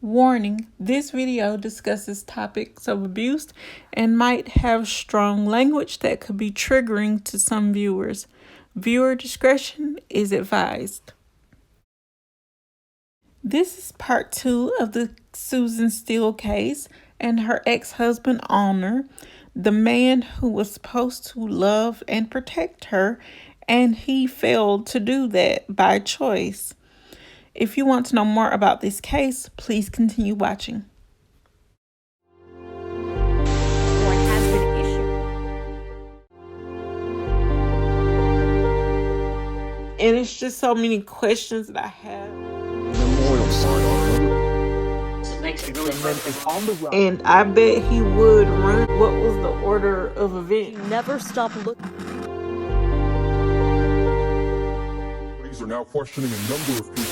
Warning, this video discusses topics of abuse and might have strong language that could be triggering to some viewers. Viewer discretion is advised. This is part 2 of the Susan Steele case and her ex-husband Allner, the man who was supposed to love and protect her, and he failed to do that by choice. If you want to know more about this case, please continue watching. Or has been issued. And it's just so many questions that I have. Memorial sign Makes it really is on the run. And I bet he would run. What was the order of events? Never stop looking. Police are now questioning a number of people.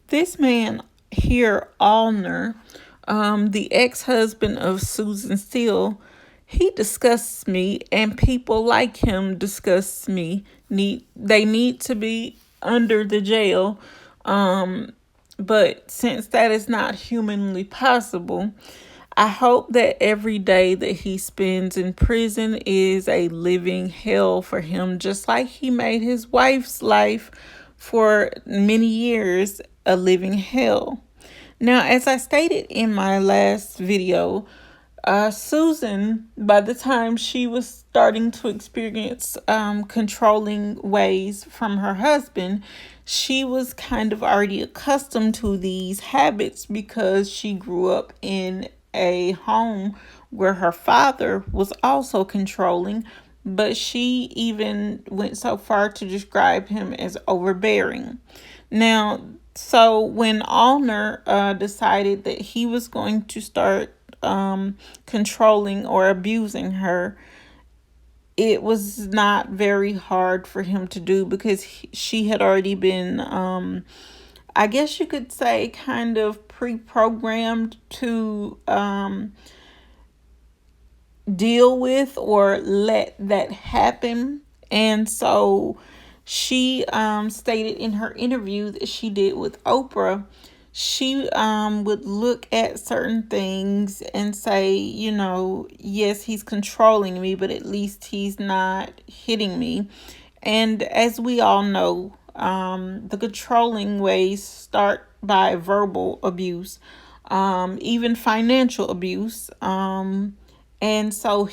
This man here, Allner, the ex-husband of Susan Steele, he disgusts me, and people like him disgust me. They need to be under the jail. But since that is not humanly possible, I hope that every day that he spends in prison is a living hell for him, just like he made his wife's life for many years a living hell. Now, as I stated in my last video, Susan, by the time she was starting to experience controlling ways from her husband, she was kind of already accustomed to these habits because she grew up in a home where her father was also controlling, but she even went so far to describe him as overbearing. Now, so when Allner decided that he was going to start controlling or abusing her, it was not very hard for him to do because she had already been, I guess you could say, kind of pre-programmed to deal with or let that happen. And so she stated in her interview that she did with Oprah, she would look at certain things and say, you know, yes, he's controlling me, but at least he's not hitting me. And as we all know, the controlling ways start by verbal abuse, even financial abuse. And so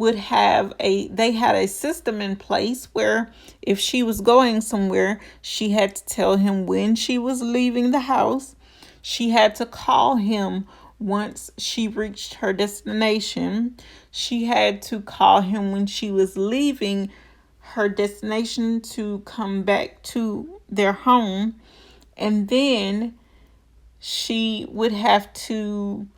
they had a system in place where if she was going somewhere, she had to tell him when she was leaving the house. She had to call him once she reached her destination. She had to call him when she was leaving her destination to come back to their home. And then she would have to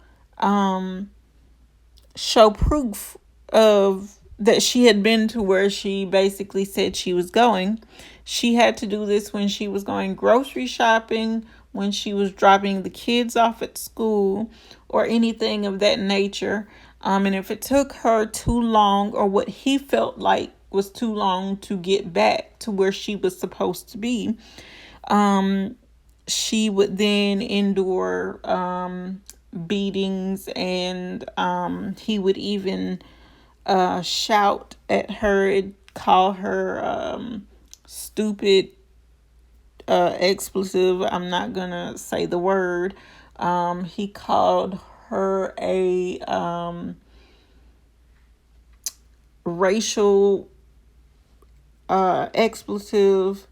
show proof of that she had been to where she basically said she was going. She had to do this when she was going grocery shopping, when she was dropping the kids off at school, or anything of that nature. And if it took her too long, or what he felt like was too long to get back to where she was supposed to be, she would then endure beatings, and he would even shout at her, call her stupid, expletive. I'm not gonna say the word. He called her a racial expletive,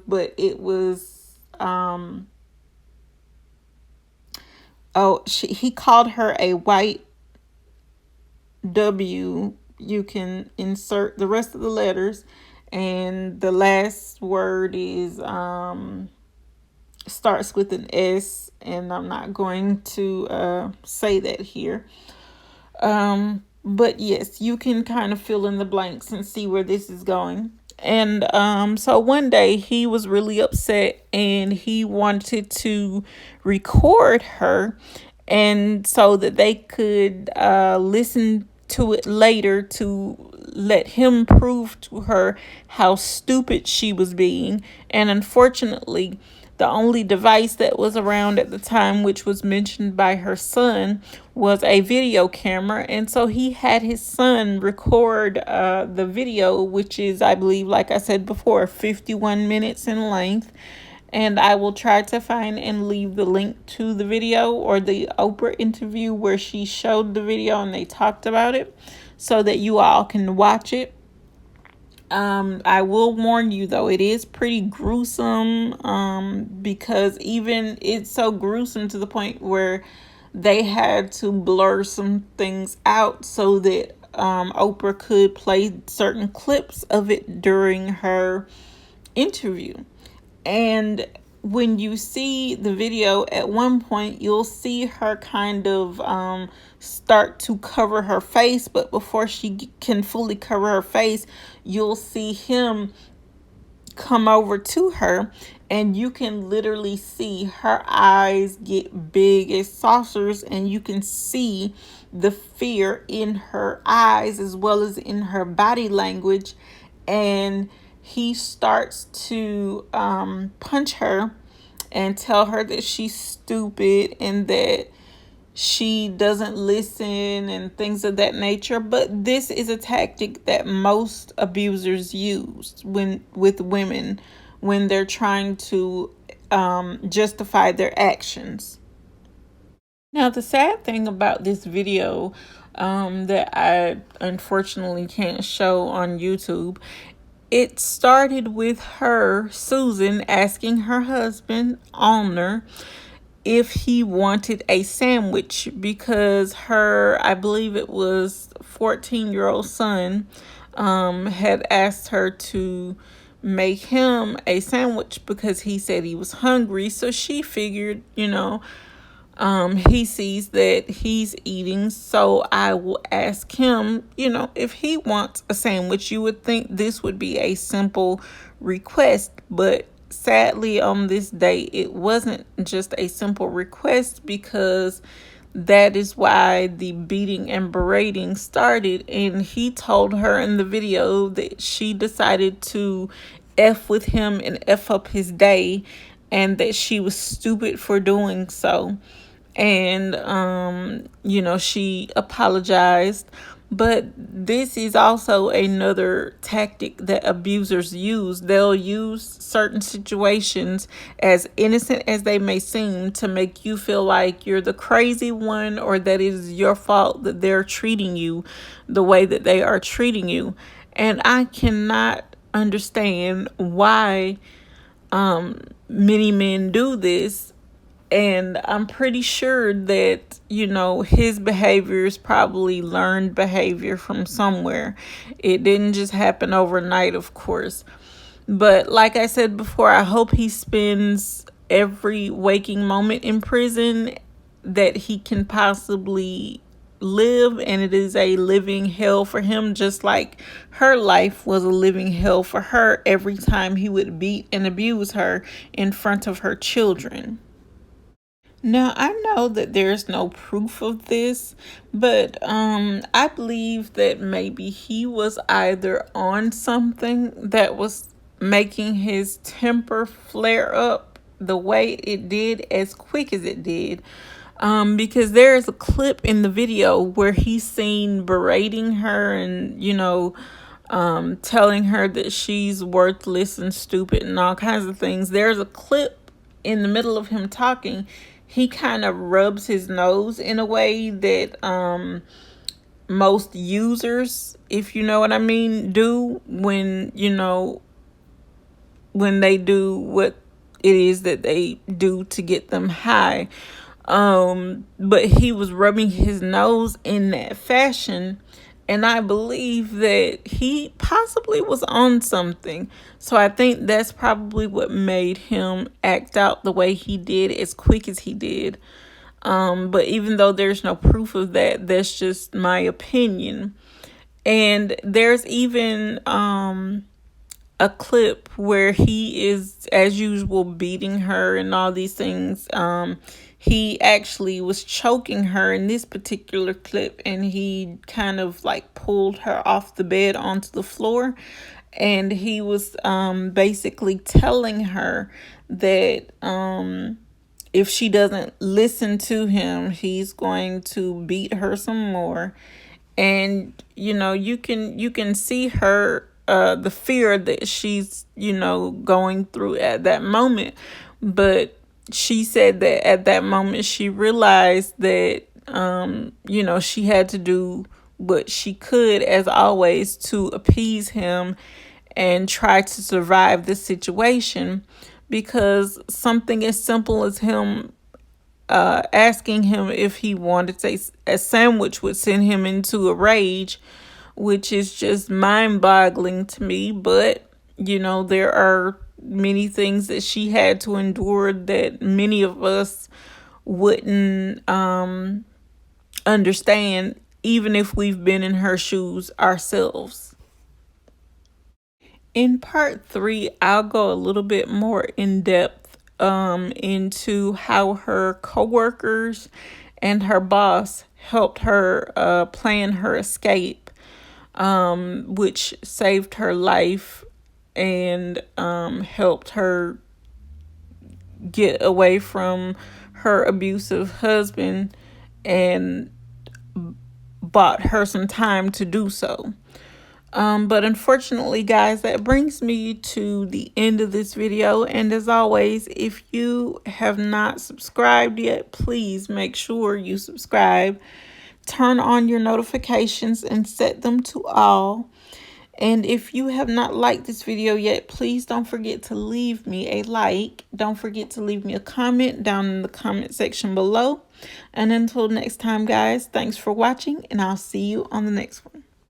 but it was he called her a white W. You can insert the rest of the letters, and the last word is starts with an S, and I'm not going to say that here. But yes, you can kind of fill in the blanks and see where this is going. And so one day he was really upset, and he wanted to record her, and so that they could listen to it later to let him prove to her how stupid she was being. And unfortunately, the only device that was around at the time, which was mentioned by her son, was a video camera. And so he had his son record the video, which is, I believe, like I said before, 51 minutes in length. And I will try to find and leave the link to the video or the Oprah interview where she showed the video and they talked about it so that you all can watch it. I will warn you though, it is pretty gruesome, because even it's so gruesome to the point where they had to blur some things out so that Oprah could play certain clips of it during her interview. And when you see the video, at one point you'll see her kind of start to cover her face, but before she can fully cover her face, you'll see him come over to her, and you can literally see her eyes get big as saucers, and you can see the fear in her eyes as well as in her body language. And he starts to punch her and tell her that she's stupid and that she doesn't listen and things of that nature. But this is a tactic that most abusers use with women when they're trying to justify their actions. Now, the sad thing about this video that I unfortunately can't show on YouTube, it started with her, Susan, asking her husband, Alner, if he wanted a sandwich because her, I believe it was 14-year-old son, had asked her to make him a sandwich because he said he was hungry. So she figured, he sees that he's eating, so I will ask him, if he wants a sandwich. You would think this would be a simple request, but sadly on this day it wasn't just a simple request, because that is why the beating and berating started. And he told her in the video that she decided to F with him and F up his day, and that she was stupid for doing so. And she apologized. But this is also another tactic that abusers use. They'll use certain situations, as innocent as they may seem, to make you feel like you're the crazy one, or that it is your fault that they're treating you the way that they are treating you. And I cannot understand why many men do this. And I'm pretty sure that, his behavior is probably learned behavior from somewhere. It didn't just happen overnight, of course. But like I said before, I hope he spends every waking moment in prison that he can possibly live, and it is a living hell for him, just like her life was a living hell for her every time he would beat and abuse her in front of her children. Now, I know that there's no proof of this, but I believe that maybe he was either on something that was making his temper flare up the way it did, as quick as it did. Because there is a clip in the video where he's seen berating her and, telling her that she's worthless and stupid and all kinds of things. There's a clip in the middle of him talking. He kind of rubs his nose in a way that most users, if you know what I mean, do when they do what it is that they do to get them high. But he was rubbing his nose in that fashion, and I believe that he possibly was on something. So I think that's probably what made him act out the way he did, as quick as he did. But even though there's no proof of that, that's just my opinion. And there's even a clip where he is, as usual, beating her and all these things. he actually was choking her in this particular clip, and he kind of like pulled her off the bed onto the floor, and he was basically telling her that if she doesn't listen to him, he's going to beat her some more. And you can see her the fear that she's going through at that moment. But she said that at that moment she realized that she had to do what she could, as always, to appease him and try to survive the situation, because something as simple as him asking him if he wanted a sandwich would send him into a rage, which is just mind-boggling to me. But there are many things that she had to endure that many of us wouldn't understand, even if we've been in her shoes ourselves. In part 3, I'll go a little bit more in depth into how her coworkers and her boss helped her plan her escape, which saved her life and helped her get away from her abusive husband and bought her some time to do so. But unfortunately, guys, that brings me to the end of this video. And as always, if you have not subscribed yet, please make sure you subscribe. Turn on your notifications and set them to all. And if you have not liked this video yet, please don't forget to leave me a like. Don't forget to leave me a comment down in the comment section below. And until next time, guys, thanks for watching, and I'll see you on the next one.